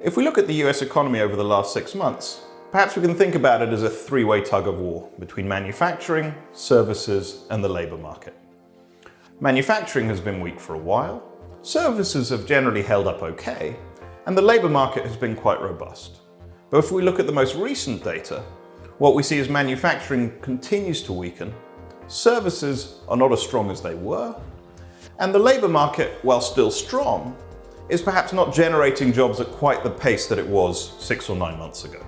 If we look at the US economy over the last 6 months, perhaps we can think about it as a three-way tug of war between manufacturing, services, and the labour market. Manufacturing has been weak for a while, services have generally held up okay, and the labour market has been quite robust. But if we look at the most recent data, what we see is manufacturing continues to weaken, services are not as strong as they were, and the labour market, while still strong, is perhaps not generating jobs at quite the pace that it was 6 or 9 months ago.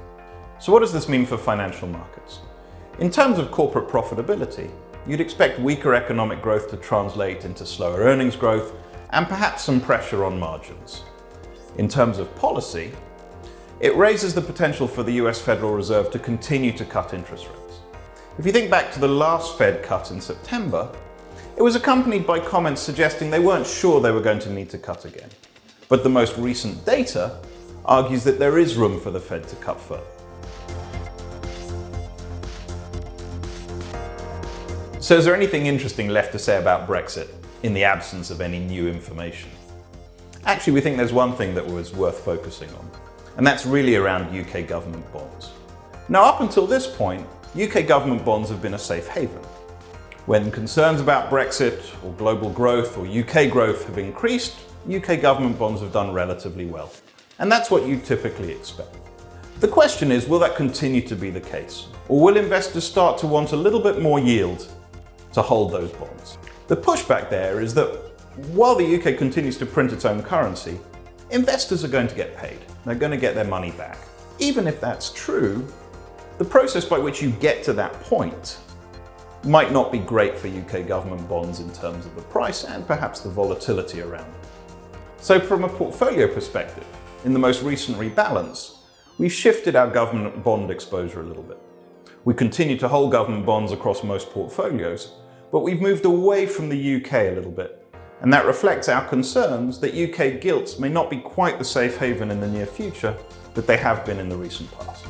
So what does this mean for financial markets? In terms of corporate profitability, you'd expect weaker economic growth to translate into slower earnings growth and perhaps some pressure on margins. In terms of policy, it raises the potential for the US Federal Reserve to continue to cut interest rates. If you think back to the last Fed cut in September, it was accompanied by comments suggesting they weren't sure they were going to need to cut again. But the most recent data argues that there is room for the Fed to cut further. So is there anything interesting left to say about Brexit in the absence of any new information? Actually, we think there's one thing that was worth focusing on, and that's really around UK government bonds. Now, up until this point, UK government bonds have been a safe haven. When concerns about Brexit or global growth or UK growth have increased, UK government bonds have done relatively well. And that's what you typically expect. The question is, will that continue to be the case? Or will investors start to want a little bit more yield to hold those bonds? The pushback there is that while the UK continues to print its own currency, investors are going to get paid. They're going to get their money back. Even if that's true, the process by which you get to that point might not be great for UK government bonds in terms of the price and perhaps the volatility around them. So from a portfolio perspective, in the most recent rebalance, we've shifted our government bond exposure a little bit. We continue to hold government bonds across most portfolios, but we've moved away from the UK a little bit. And that reflects our concerns that UK gilts may not be quite the safe haven in the near future that they have been in the recent past.